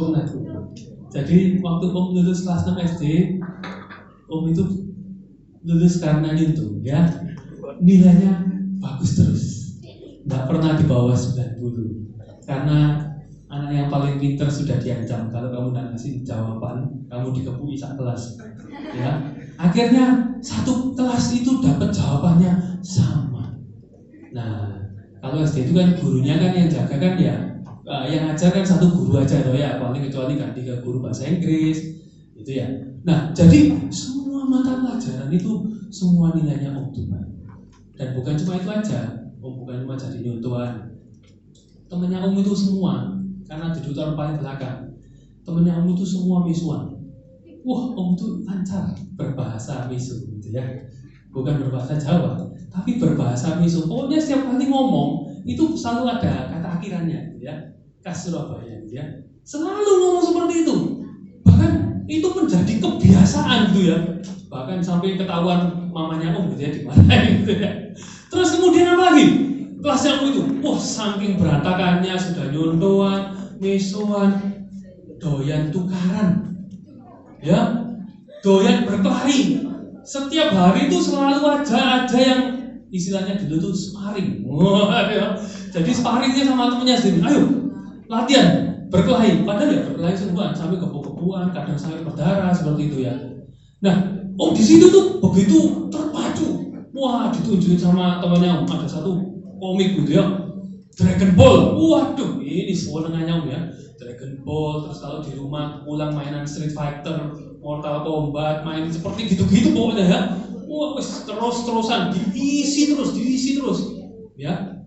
Pernah. Jadi waktu Om lulus kelas 6 SD, Om itu lulus karena nyuntung ya. Nilainya bagus terus. Nggak pernah di bawah 90. Karena anak yang paling pintar sudah diancam, kalau kamu nggak ngasih jawaban, kamu dikepui sak kelas. Ya. Akhirnya satu kelas itu dapat jawabannya sama. Nah, kalau SD itu kan gurunya kan yang jaga kan ya, yang ngajar kan satu guru aja loh ya, paling kecuali kan 3 guru bahasa Inggris, gitu ya. Nah, jadi semua mata pelajaran itu semua nilainya optimal. Dan bukan cuma itu aja, bukan cuma jadi nyontohan. Temennya Om itu semua, karena duduk tahun paling belakang, temennya Om itu semua misuan. Wah, Om itu lancar berbahasa misu, gitu ya. Bukan berbahasa Jawa, tapi berbahasa misu. Pokoknya setiap kali ngomong itu selalu ada kata akhirannya, gitu ya. Khas Surabaya, gitu ya. Selalu ngomong seperti itu. Bahkan itu menjadi kebiasaan, gitu ya. Bahkan sampai ketahuan mamanya Om, gitu ya, dimarahin, gitu ya. Terus kemudian apa lagi? Kelasnya Om itu, wah saking berantakannya sudah nyontohan, misuan, doyan tukaran, ya, doyan berkelahi. Setiap hari itu selalu ada yang istilahnya dulu tuh sparring. Wah, ya. Jadi sparringnya sama temennya sendiri. Ayo latihan berkelahi. Padahal ya berkelahi semua sampai kebu-kebuan, kadang sampai berdarah seperti itu ya. Nah, Om di situ tuh begitu terpacu. Wah, ditunjukin sama temannya Om, ada satu komik gitu ya, Dragon Ball. Waduh, ini sewenangnya Om ya, Dragon Ball. Terus kalau di rumah pulang mainan Street Fighter, Mortal Kombat, main seperti gitu-gitu pokoknya ya. Wah, terus-terusan diisi terus, ya.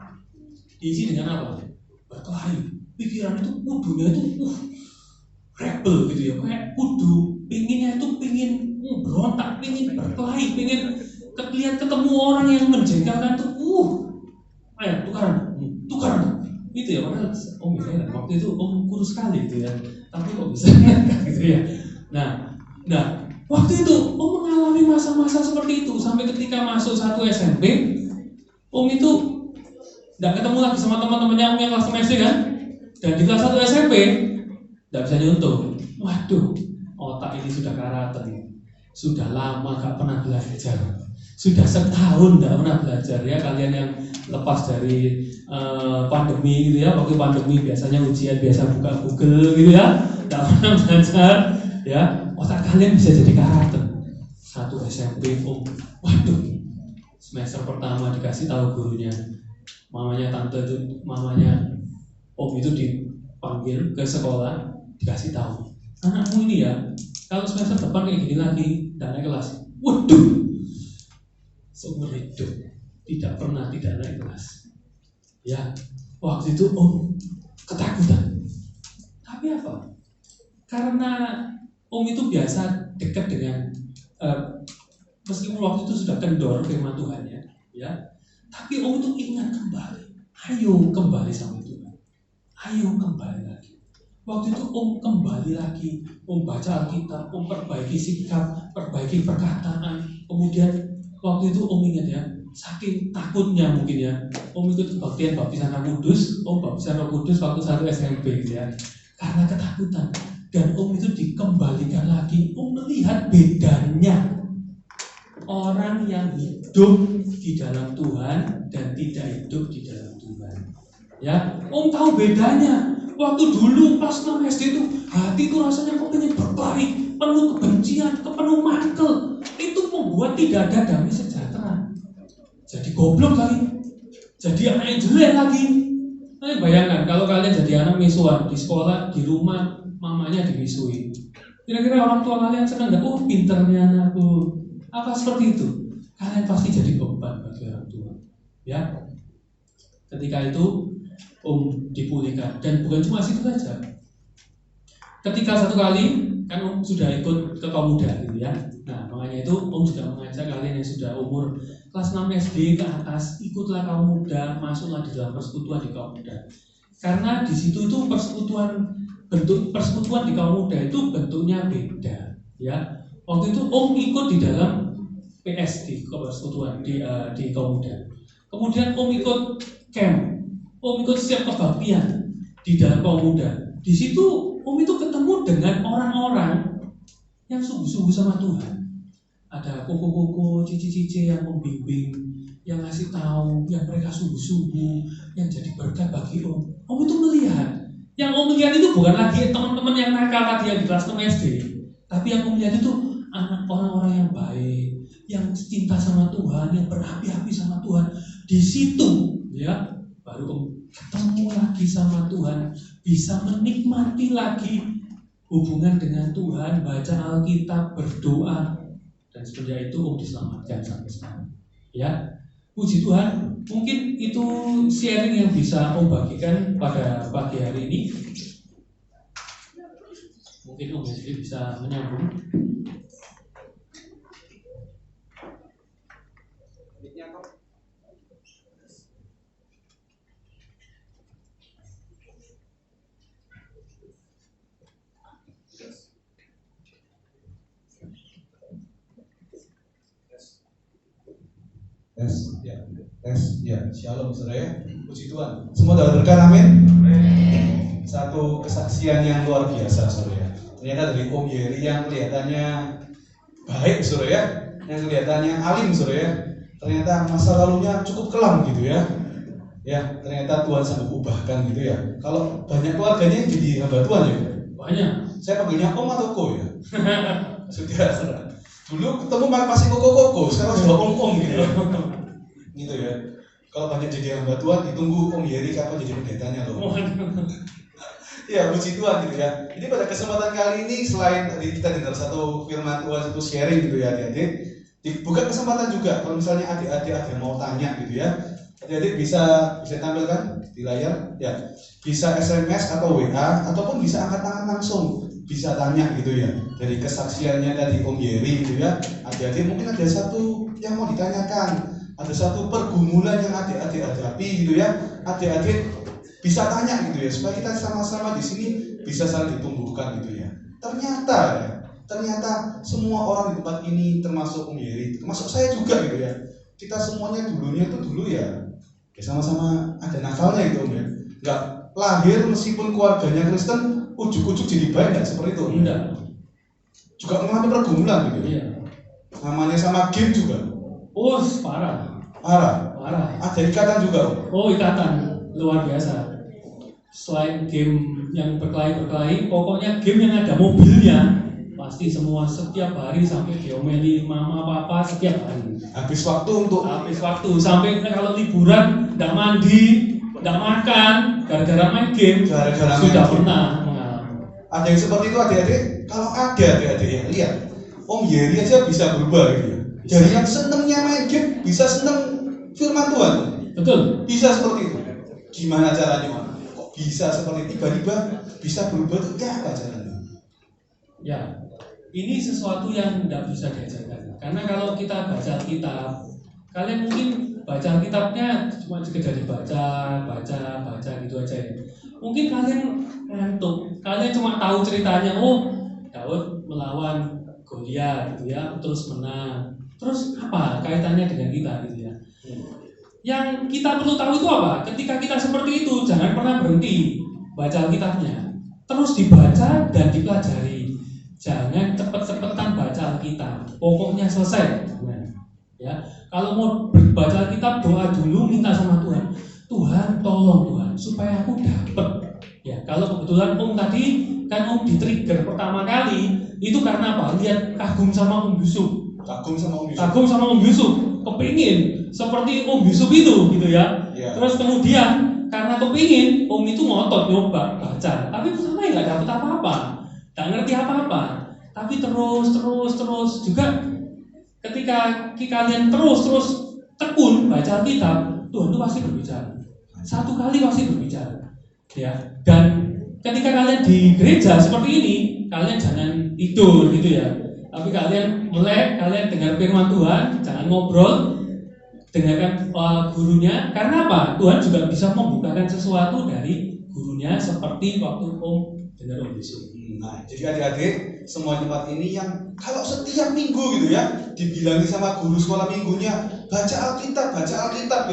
Diisi dengan apa? Berkelahi. Pikiran itu kudunya itu rebel gitu ya, kayak kudu pinginnya itu pingin berontak, pingin berkelahi, pingin lihat ketemu orang yang menjengkelkan tuh, ayo tukaran, gitu ya. Padahal Om bisa, waktu itu Om kurus sekali gitu ya, tapi kok bisa gitu ya. Nah, waktu itu Om mengalami masa-masa seperti itu sampai ketika masuk 1 SMP, Om itu nggak ketemu lagi sama teman-temannya Om yang kelas semester kan, dan di kelas 1 SMP nggak bisa nyuntung. Waduh, otak ini sudah karatan, sudah lama gak pernah belajar. Sudah setahun tidak pernah belajar ya, kalian yang lepas dari pandemi gitu ya. Waktu pandemi biasanya ujian biasa buka Google gitu ya, tidak pernah belajar ya. Otak kalian bisa jadi karakter. 1 SMP waduh, semester pertama dikasih tahu gurunya, mamanya Om itu dipanggil ke sekolah, dikasih tahu, anakmu ini ya kalau semester depan kayak gini lagi tidak naik kelas. Waduh, seumur hidup tidak pernah tidak naik kelas. Ya, waktu itu Om ketakutan. Tapi apa? Karena Om itu biasa dekat dengan meskipun waktu itu sudah kendor firman Tuhan ya. Tapi Om itu ingat kembali. Ayo kembali sama Tuhan. Ayo kembali lagi. Waktu itu Om kembali lagi, Om baca Alkitab, Om perbaiki sikap, perbaiki perkataan. Kemudian waktu itu Om ingat ya, saking takutnya mungkin ya, Om ikut kebaktian baptisan Roh Kudus, Om baptisan Roh Kudus waktu 1 SMP gitu ya. Karena ketakutan, dan Om itu dikembalikan lagi. Om melihat bedanya orang yang hidup di dalam Tuhan dan tidak hidup di dalam Tuhan. Ya, Om tahu bedanya. Waktu dulu pas 6 SD itu hati itu rasanya kok pengen berkelahi, penuh kebencian, penuh mangkel. Itu membuat tidak ada damai sejahtera. Jadi goblok kali, jadi anak yang jelek lagi. Nah, bayangkan kalau kalian jadi anak misuan di sekolah, di rumah mamanya dimisui. Kira-kira orang tua kalian senang nggak? Oh, pinternya anakku. Apa seperti itu? Kalian pasti jadi beban bagi orang tua. Ya, ketika itu Om dipulihkan, dan bukan cuma situ saja. Ketika satu kali kan Om sudah ikut ke kaum muda gitu ya. Nah, makanya itu Om juga mengajak kalian yang sudah umur kelas 6 SD ke atas, ikutlah kaum muda, masuklah di dalam persekutuan di kaum muda. Karena di situ itu bentuk persekutuan di kaum muda itu bentuknya beda ya. Waktu itu Om ikut di dalam PS di persekutuan di kaum muda. Kemudian Om ikut camp, Om ikut setiap kebaktian di dalam kaum muda. Di situ Om itu ketemu dengan orang-orang yang sungguh-sungguh sama Tuhan. Ada koko-koko, cici-cici yang membimbing, yang ngasih tahu, yang mereka sungguh-sungguh, yang jadi berkat bagi Om. Om itu melihat. Yang Om lihat itu bukan lagi teman-teman yang nakal tadi yang di kelas 6 SD, tapi yang Om lihat itu anak orang-orang yang baik, yang cinta sama Tuhan, yang berapi-api sama Tuhan. Di situ, ya, baru Om ketemu lagi sama Tuhan, bisa menikmati lagi hubungan dengan Tuhan, baca Alkitab, berdoa, dan semenjak itu Om diselamatkan sampai sekarang. Ya, puji Tuhan. Mungkin itu sharing yang bisa Om bagikan pada pagi hari ini. Mungkin Om sendiri bisa menyambung. Shalom saudara ya, puji Tuhan. Semua dapat berkat, amin. Satu kesaksian yang luar biasa saudara ya. Ternyata dari Om Yeri yang kelihatannya baik saudara ya, yang kelihatannya alim saudara ya, ternyata masa lalunya cukup kelam gitu ya. Ya, ternyata Tuhan sanggup ubahkan gitu ya. Kalau banyak keluarganya jadi hamba Tuhan ya. Banyak. Saya panggilnya Om atau Ko ya. Saudara. Dulu ketemu masih koko-koko, sekarang sudah om-om gitu. Gitu ya. Kalau banyak jadi hamba Tuhan, ditunggu Om Yeri kapan jadi pendetanya loh. Ya, puji Tuhan gitu ya. Jadi pada kesempatan kali ini, selain tadi kita dengar satu firman Tuhan, satu sharing gitu ya adik-adik, dibuka kesempatan juga kalau misalnya adik-adik ada yang mau tanya gitu ya. Adik-adik bisa tampilkan di layar ya. Bisa SMS atau WA ataupun bisa angkat tangan langsung, bisa tanya gitu ya. Dari kesaksiannya tadi Om Yeri gitu ya. Adik-adik mungkin ada satu yang mau ditanyakan, ada satu pergumulan yang adik-adik hadapi gitu ya. Adik-adik bisa tanya gitu ya, supaya kita sama-sama di sini bisa saling ditumbuhkan gitu ya. Ternyata semua orang di tempat ini, termasuk Om Yeri, termasuk saya juga gitu ya. Kita semuanya dulunya itu dulu ya sama-sama ada nakalnya gitu Om ya. Nggak lahir meskipun keluarganya Kristen, ujuk-ujuk jadi baik, nggak seperti itu. Enggak. Juga mengalami pergumulan gitu ya. Iya. Namanya sama game juga. Oh, parah. Ada ikatan juga Om. Oh, ikatan luar biasa. Selain game yang berkelahi, pokoknya game yang ada mobilnya, pasti semua setiap hari sampai diomeli mama papa setiap hari. Habis waktu sampai kalau liburan nggak mandi, nggak makan, gara-gara main game. Sudah pernah mengalami. Ada yang seperti itu adik-adik. Kalau ada adik-adik yang lihat, Om Yeri aja bisa berubah gitu ya. Dari yang senengnya main game bisa seneng firman Tuhan. Betul. Bisa seperti itu. Gimana caranya? Kok bisa seperti tiba-tiba bisa berubah itu apa caranya? Ya, ini sesuatu yang tidak bisa diajarkan. Karena kalau kita baca Alkitab, kalian mungkin baca Alkitabnya cuma sekedar dibaca gitu aja ya. Mungkin kalian ngantuk, kalian cuma tahu ceritanya, oh Daud melawan Goliat gitu ya, terus menang. Terus apa kaitannya dengan kita gitu ya? Yang kita perlu tahu itu apa? Ketika kita seperti itu, jangan pernah berhenti baca Alkitabnya. Terus dibaca dan dipelajari. Jangan cepet-cepetan baca Alkitab. Pokoknya selesai. Ya, kalau mau baca Alkitab, doa dulu, minta sama Tuhan. Tuhan, tolong Tuhan, supaya aku dapat. Ya, kalau kebetulan Om tadi kan Om di-trigger pertama kali itu karena apa? Lihat kagum sama Om Yusuf. Kagum sama Om Yusuf, kepingin seperti Om Yusuf itu gitu ya. Terus kemudian karena kepingin, Om itu ngotot nyoba baca, tapi pertama nggak dapat apa-apa, nggak ngerti apa-apa. Tapi terus juga ketika kalian terus tekun baca Alkitab, Tuhan itu pasti berbicara. Satu kali pasti berbicara, ya. Dan ketika kalian di gereja seperti ini, kalian jangan tidur gitu ya. Tapi kalian melek, kalian dengar firman Tuhan, jangan ngobrol, dengarkan gurunya. Karena apa? Tuhan juga bisa membukakan sesuatu dari gurunya seperti waktu Om dengar Om Yusuf. Nah, jadi adik-adik semua tempat ini yang kalau setiap minggu gitu ya dibilangi sama guru sekolah minggunya baca Alkitab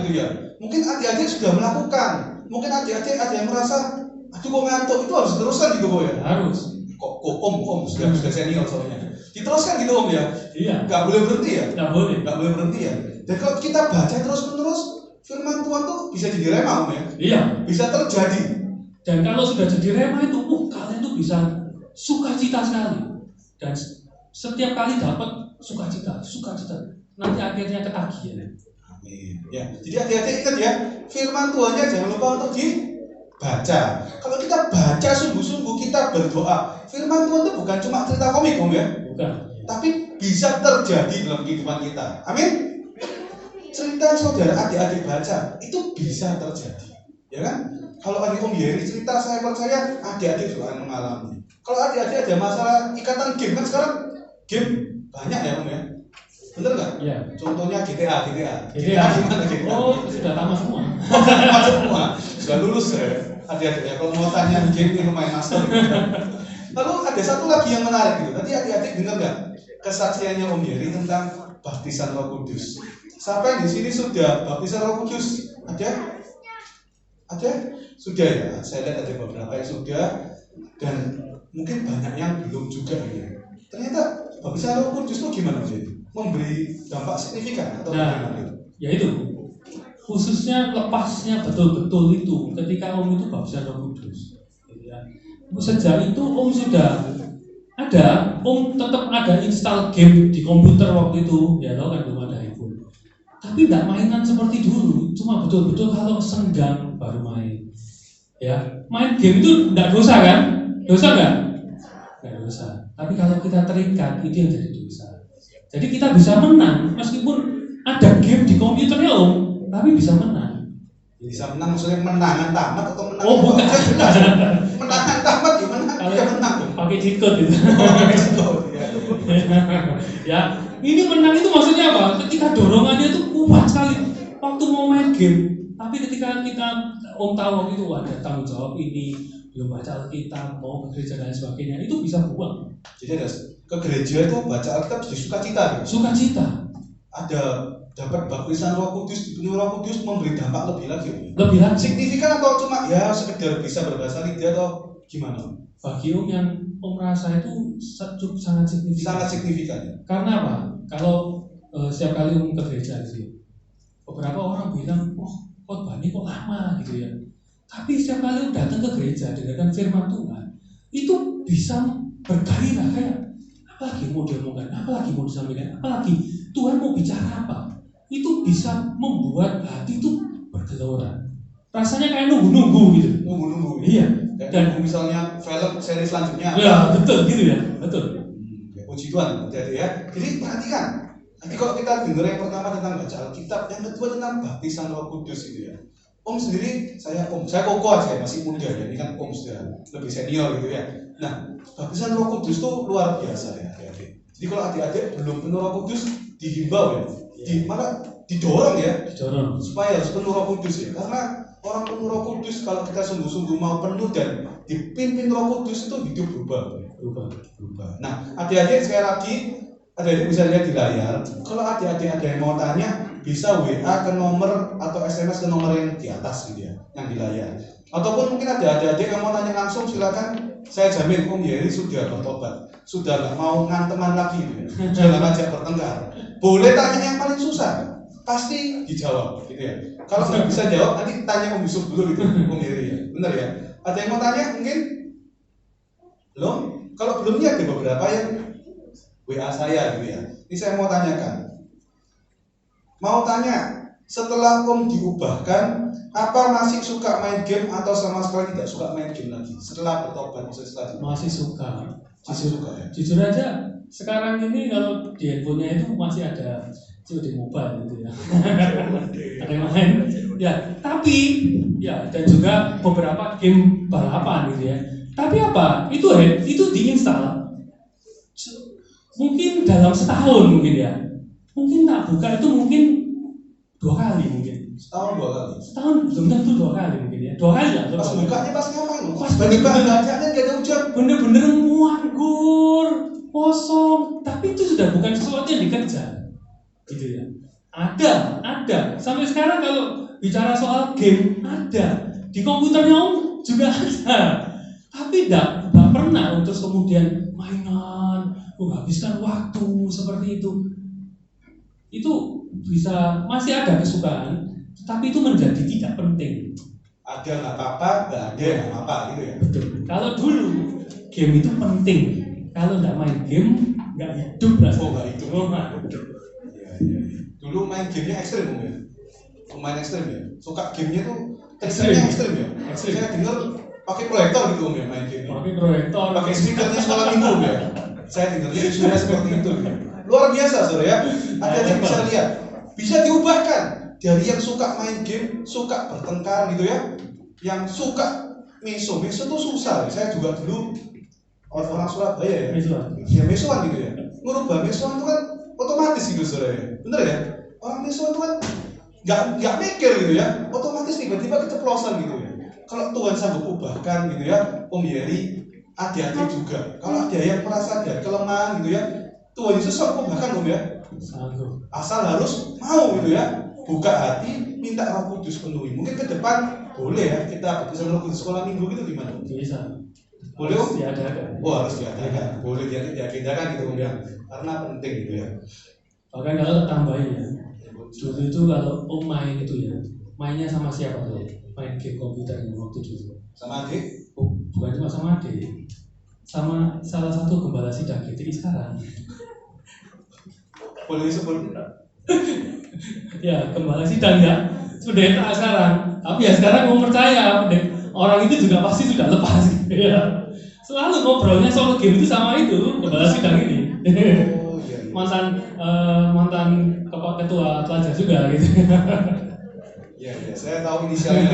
gitu ya. Mungkin adik-adik sudah melakukan. Mungkin adik-adik ada yang merasa aduh kok ngantuk, itu harus diteruskan gitu kok ya. Harus. Kok om sudah senior soalnya. Diteruskan gitu om ya. Iya. Nggak boleh berhenti ya. Nggak boleh. Nggak boleh berhenti ya. Dan kalau kita baca terus menerus firman Tuhan tuh bisa jadi rema om ya. Iya. Bisa terjadi. Dan kalau sudah jadi rema itu, kalian tuh bisa sukacita sekali. Dan setiap kali dapat sukacita. Nanti akhirnya ketagihan. Amin. Ya. Jadi hati-hati ingat ya, firman Tuhannya jangan lupa untuk dibaca. Kalau kita baca sungguh-sungguh, kita berdoa, firman Tuhan itu bukan cuma cerita komik om ya. Bukan. Tapi bisa terjadi dalam kehidupan kita. Amin. Cerita saudara adik-adik baca itu bisa terjadi, ya kan? Kalau tadi Om Yeri cerita, saya percaya adik-adik juga akan mengalami. Kalau adik-adik ada masalah ikatan game, kan sekarang game banyak ya Om ya, bener nggak? Iya. Contohnya GTA gimana GTA? Oh, sudah tamat semua. Tamat semua, sudah lulus ya adik-adik ya. Kalau mau tanya game ini main master. Lalu ada satu lagi yang menarik gitu. Tadi adik-adik dengar nggak kesaksiannya Om Yeri tentang baptisan Roh Kudus? Siapa yang di sini sudah baptisan Roh Kudus? Ada? Sudah ya. Saya lihat ada beberapa yang sudah, dan mungkin banyak yang belum juga ya. Ternyata baptisan Roh Kudus itu gimana jadi? Memberi dampak signifikan atau bagaimana itu? Ya itu. Khususnya lepasnya betul-betul itu ketika Om itu baptisan Roh Kudus. Ya. Sejak itu Om sudah ada, Om tetap ada install game di komputer waktu itu, ya lo kan belum ada handphone. Tapi tidak mainan seperti dulu, cuma betul-betul kalau senggang baru main. Ya, main game itu tidak dosa kan? Dosa nggak? Nggak dosa. Tapi kalau kita terikat, itu yang jadi dosa. Jadi kita bisa menang meskipun ada game di komputernya Om, tapi bisa menang. Bisa menang maksudnya menangan tamat atau menang? Oh bukan. Menangan tamat gimana? Dia menang. Pakai cheat code itu. Ya, ini menang itu maksudnya apa? Ketika dorongannya itu kuat sekali waktu mau main game. Tapi ketika kita Om tahu waktu itu ada tanggung jawab ini, belum baca Alkitab, mau ke gereja dan sebagainya, itu bisa buang. Jadi ada ke gereja itu baca Alkitab jadi sukacita gitu. Sukacita. Ada dapat baptisan Roh Kudus, dipenuhi Roh Kudus, memberi dampak lebih lagi. Lebih lagi. Signifikan atau cuma ya sekedar bisa berbahasa lidah atau gimana? Bagi Om yang Om rasa itu sangat signifikan. Sangat signifikan. Karena apa? Kalau setiap kali Om ke gereja sih, beberapa orang bilang, khotbah ini kok lama gitu ya. Tapi setiap kali datang ke gereja dengarkan firman Tuhan, itu bisa bergairah kayak apalagi mau diomongkan, apalagi mau disampaikan, apalagi Tuhan mau bicara apa, itu bisa membuat hati itu bergelora. Rasanya kayak nunggu-nunggu gitu. Nunggu-nunggu. Iya. Dan misalnya film seri selanjutnya. Ya betul gitu ya, betul. Ya, puji Tuhan, jadi ya. Jadi perhatikan. Nanti kalau kita dengar yang pertama tentang baca Alkitab, yang kedua tentang baptisan Roh Kudus gitu ya. Om sendiri, saya koko aja, masih muda ya. Ini kan Om sudah lebih senior gitu ya. Nah, baptisan Roh Kudus itu luar biasa ya, adik-adik. Jadi kalau adik-adik belum penuh Roh Kudus, dihimbau ya. Malah didorong ya. Didorong. Supaya harus penuh Roh Kudus ya. Karena orang penuh Roh Kudus, kalau kita sungguh-sungguh mau penuh dan dipimpin Roh Kudus, itu hidup berubah. Nah, adik-adik sekali lagi, adik-adik bisa lihat di layar. Kalau adik-adik ada yang mau tanya, bisa WA ke nomor atau SMS ke nomor yang di atas gitu ya, yang di layar. Ataupun mungkin ada adik-adik yang mau tanya langsung, silakan. Saya jamin Om Yeri sudah bertobat, sudah nggak mau nganteman lagi gitu ya, sudah nggak ngajak bertengkar. Boleh tanya yang paling susah, pasti dijawab gitu ya. Kalau nggak bisa jawab, nanti tanya Om Yusuf dulu gitu, Om Yeri ya, benar ya. Ada yang mau tanya mungkin? Belum? Kalau belum ya ada beberapa yang WA saya gitu ya. Ini saya mau tanyakan. Mau tanya, setelah Om diubahkan, apa masih suka main game atau sama sekali tidak suka main game lagi? Setelah bertobat, maksudnya setelah masih suka. Masih suka ya? Jujur aja, sekarang ini kalau di handphonenya itu masih ada COD mobile gitu ya. Ada yang main. Ya, tapi ya dan juga beberapa game balapan gitu ya. Tapi apa? Itu diinstal. Mungkin dalam setahun mungkin ya. Mungkin tak buka itu mungkin 2 kali mungkin. Setahun 2 kali. Setahun belum tentu 2 kali mungkin ya. 2 kali lah. Pas bukanya pas ngapain? Pas bacanya gak ada hujan. Bener-bener nganggur, kosong. Tapi itu sudah bukan sesuatu yang dikejar, gitu ya. Ada. Sampai sekarang kalau bicara soal game ada di komputernya Om juga ada. Tapi tidak pernah untuk kemudian mainan, menghabiskan waktu seperti itu. Itu bisa masih ada kesukaan, tapi itu menjadi tidak penting. Ada nggak apa-apa, nggak ada nggak apa-apa gitu ya. Betul. Kalau dulu game itu penting. Kalau nggak main game nggak hidup lah. Oh nggak hidup. Oh nggak hidup. Iya. Dulu main gamenya ekstrim ya. Main ekstrim ya. Suka gamenya tuh Ekstrim. ekstrim ya. Ekstrim. Saya dengar pakai proyektor gitu ya main game. Pakai proyektor. Pakai speakernya sekolah minggu ya. Saya dengarnya sudah seperti itu. Ya. Luar biasa saudara ya. Ada yang bisa lihat. Bisa diubahkan dari yang suka main game, suka bertengkar gitu ya. Yang suka meso tuh susah. Saya juga dulu orang Surabaya ya. Ya mesoan gitu ya. Merubah mesoan itu kan otomatis gitu saudara ya. Bener ya? Orang mesoan itu kan nggak mikir gitu ya. Otomatis tiba-tiba keceplosan gitu ya. Kalau Tuhan sanggup ubahkan gitu ya, Om Yeri, adik-adik juga. Kalau ada yang merasa ada kelemahan gitu ya, Tuhan Yesus sanggup ubahkan Om ya. Sanggup. Asal harus mau gitu ya. Buka hati, minta Roh Kudus penuhi. Mungkin ke depan boleh ya kita bisa melakukan sekolah minggu gitu gimana? Bisa. Boleh Om? Diadakan. Oh harus diadakan. Boleh diadakan gitu Om ya. Karena penting gitu ya. Bahkan kalau tambahin ya, dulu itu kalau Om main itu ya, mainnya sama siapa tuh? Main game komputer yang waktu dulu. Sama adik? Oh, bukan cuma sama adik, sama salah satu gembala sidang GTI sekarang. Boleh disebut? Ya, gembala sidang ya, pendeta sekarang. Tapi ya sekarang mau percaya, orang itu juga pasti sudah lepas. Ya. Selalu ngobrolnya soal game itu sama itu gembala sidang ini. Oh iya. mantan ketua pelajar juga gitu. Iya, saya tahu inisialnya.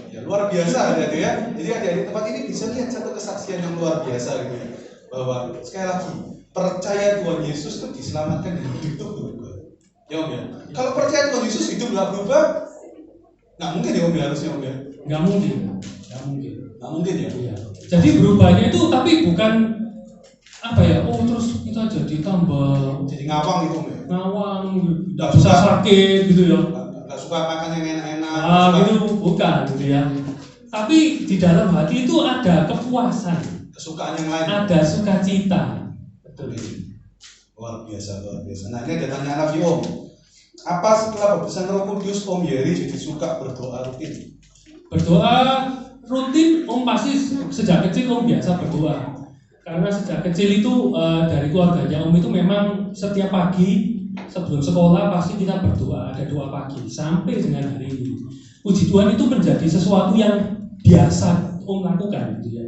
Ya luar biasa ada itu ya. Jadi ada di tempat ini bisa lihat satu kesaksian yang luar biasa gitu ya. Bahwa sekali lagi percaya Tuhan Yesus itu diselamatkan dan hidup itu berubah. Ya Om ya. Kalau percaya Tuhan Yesus hidup nggak berubah, nggak mungkin ya Om ya harusnya Om ya. Nggak mungkin. Nggak mungkin ya. Iya. Jadi berubahnya itu tapi bukan apa ya? Oh terus kita jadi tambah Jadi ngawang gitu Om ya. ngawang, nggak bisa sakit gitu ya. Nggak suka makan yang enak-enak. Gitu bukan gitu ya. Tapi di dalam hati itu ada kepuasan, Kesukaan yang lain. ada sukacita. Betul. Luar biasa. Nah ini ada tanya lagi Om. Apa setelah baptisan Roh Kudus Om Yeri jadi suka berdoa rutin? Berdoa rutin, Om pasti sejak kecil Om biasa berdoa. Karena sejak kecil itu dari keluarganya Om itu memang setiap pagi sebelum sekolah pasti kita berdoa, ada doa pagi sampai dengan hari ini. Puji Tuhan itu menjadi sesuatu yang biasa Om lakukan gitu ya.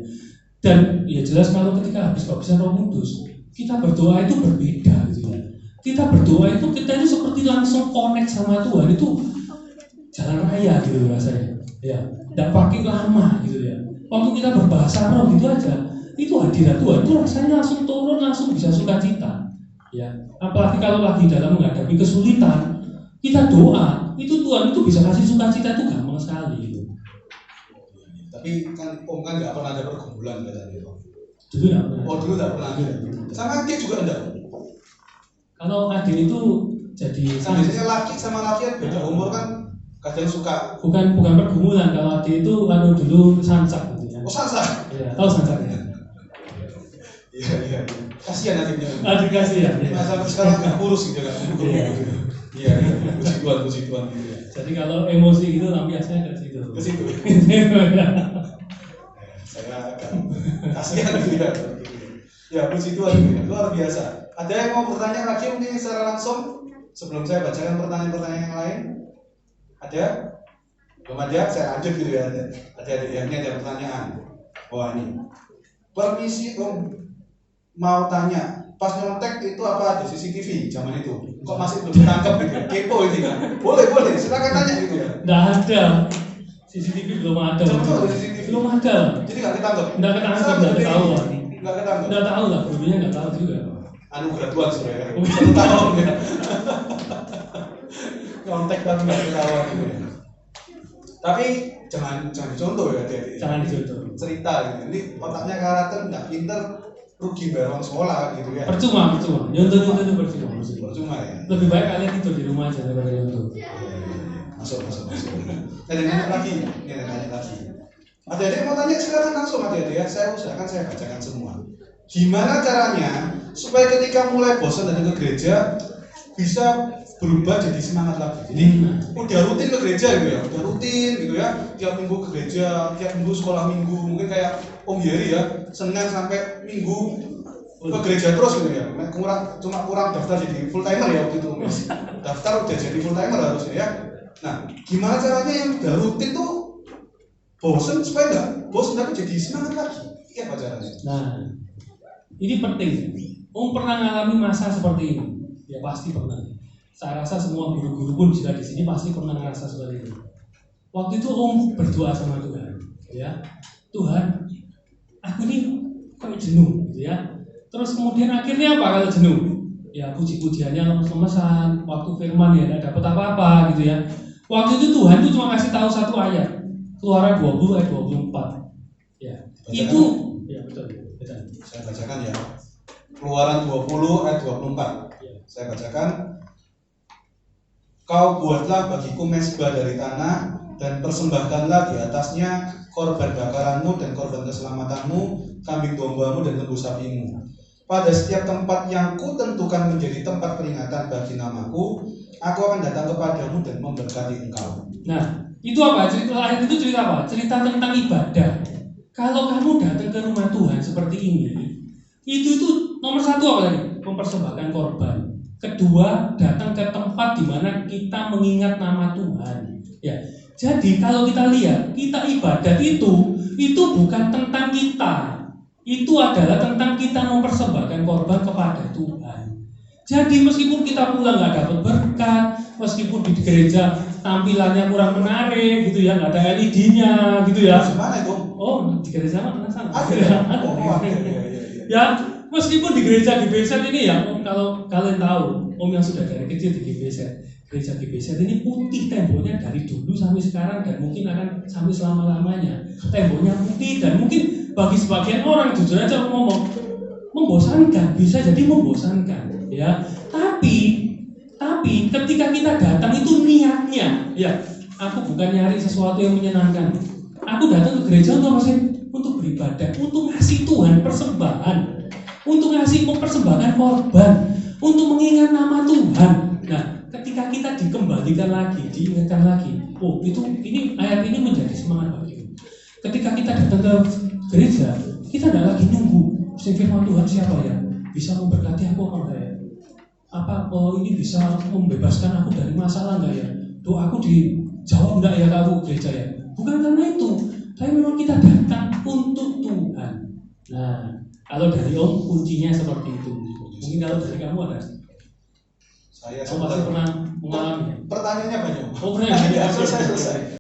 Dan ya jelas kalau ketika habis baptisan Roh Kudus kita berdoa itu berbeda gitu ya. Kita berdoa itu kita itu seperti langsung connect sama Tuhan, itu jalan raya gitu rasanya. Ya, tidak pakai lama gitu ya. Waktu kita berbahasa roh gitu aja, itu hadirat Tuhan itu rasanya langsung turun, langsung bisa sukacita. Ya, apalagi kalau lagi dalam menghadapi kesulitan, kita doa, itu Tuhan itu bisa kasih sukacita itu gampang sekali gitu. Tapi kan Om kan nggak pernah ada pergumulan katanya Om. Dulu nggak pernah. Oh dulu nggak pernah. Sama adik juga enggak. Kalau adik itu jadi Biasanya laki sama laki kan beda umur kan kadang suka. bukan pergumulan. Kalau adik itu dulu sansak gitu ya. Oh sansak. Iya, tahu sansak ya? Iya. Kasihan adiknya. Adik kasih ya. Nah sampai sekarang nggak kurus gitu kan. Iya. Puji Tuhan gitu ya. Jadi kalau emosi gitu lampiasnya ke situ. Ke situ. Saya agak kasihan gitu ya. Ya puji Tuhan gitu ya. Luar biasa. Ada yang mau bertanya lagi mungkin secara langsung sebelum saya bacakan pertanyaan-pertanyaan yang lain? Ada? Belum ada? Saya lanjut gitu ya. Ini ada pertanyaan. Wah ini. Permisi Om, mau tanya. Pas nyontek itu apa ada CCTV zaman itu? Kok masih belum ditangkap gitu? Kepo ini kan? Boleh. Silakan tanya gitu ya. Nggak ada. CCTV belum ada. Zaman itu ada CCTV. Belum ada. Jadi nggak ketangkap? Nggak ketangkap, nggak ketahuan. Nggak ketangkap? Nggak tahu lah, dulunya nggak tahu juga. Anugerah Tuhan sebenarnya. 1 tahun ya. Nyontek tapi nggak ketahuan gitu ya. Tapi jangan dicontoh ya adik-adik. Jangan dicontoh. Cerita gitu. Ini otaknya karakter nggak pinter, rugi bayar uang sekolah gitu ya. Percuma. Nyontoh itu percuma. Percuma ya. Lebih baik kalian tidur di rumah aja daripada nyontoh. Masuk. Ada nanya lagi. Adik-adik mau tanya silakan langsung adik-adik ya. Saya usahakan saya bacakan semua. Gimana caranya supaya ketika mulai bosan datang ke gereja bisa berubah jadi semangat lagi. Jadi udah rutin ke gereja gitu ya, udah rutin gitu ya. Tiap minggu ke gereja, tiap minggu sekolah minggu, mungkin kayak Om Yeri ya, Senin sampai Minggu ke gereja terus gitu ya. Cuma kurang daftar jadi full timer ya waktu itu. Daftar udah jadi full timer harusnya ya. Nah, gimana caranya yang udah rutin tuh bosan supaya nggak bosan tapi jadi semangat lagi? Iya apa caranya? Nah, ini penting. Om pernah ngalami masa seperti ini? Ya pasti pernah. Saya rasa semua guru-guru pun juga di sini pasti pernah ngerasa seperti itu. Waktu itu Om berdoa sama Tuhan, ya Tuhan, aku ini kok jenuh, gitu ya. Terus kemudian akhirnya apa kalau jenuh? Ya puji-pujiannya lemes-lemesan. Waktu firman ya nggak dapat apa-apa, gitu ya. Waktu itu Tuhan tuh cuma kasih tahu satu ayat. Keluaran 20 ayat 24. Ya, bacakan. Itu ya betul. Saya bacakan ya. Keluaran 20 ayat 24. Ya. Saya bacakan. Kau buatlah bagiku mezbah dari tanah dan persembahkanlah di atasnya korban bakaranmu dan korban keselamatanmu, kambing dombamu dan lembu sapimu. Pada setiap tempat yang kutentukan menjadi tempat peringatan bagi namaku, aku akan datang kepadamu dan memberkati engkau. Nah, itu apa? Cerita ayat itu cerita apa? Cerita tentang ibadah. Kalau kamu datang ke rumah Tuhan seperti ini, itu nomor satu apa tadi? Mempersembahkan korban. Kedua, datang ke tempat di mana kita mengingat nama Tuhan. Ya, jadi kalau kita lihat, kita ibadat itu bukan tentang kita. Itu adalah tentang kita mempersembahkan korban kepada Tuhan. Jadi meskipun kita pulang nggak dapat berkat, meskipun di gereja tampilannya kurang menarik gitu ya, nggak ada LED-nya gitu ya. Gimana itu? Oh, di gereja mana sana? Ya, meskipun di gereja GBZ ini ya, kalau kalian tahu, Om yang sudah dari kecil di GBZ, gereja GBZ ini putih temboknya dari dulu sampai sekarang dan mungkin akan sampai selama-lamanya. Temboknya putih dan mungkin bagi sebagian orang jujur aja ngomong membosankan, bisa jadi membosankan, ya. Tapi ketika kita datang itu niatnya, ya, aku bukan nyari sesuatu yang menyenangkan. Aku datang ke gereja untuk apa? Untuk beribadah, untuk ngasih Tuhan persembahan, untuk ngasih mempersembahkan korban, untuk mengingat nama Tuhan. Nah, ketika kita dikembalikan lagi, diingatkan lagi, oh ini ayat ini menjadi semangat bagi. Ketika kita datang ke gereja, kita tidak lagi nunggu firman Tuhan siapa ya bisa memberkati aku apa enggak ya? Ini bisa membebaskan aku dari masalah enggak ya? Doaku dijawab enggak ya kalau gereja ya? Bukan karena itu, tapi memang kita datang untuk Tuhan. Nah, kalau dari Om kuncinya seperti itu. Mungkin kalau dari kamu ada? Saya pasti pernah mengalami. Pertanyaannya banyak. Oh, pernah. Selesai.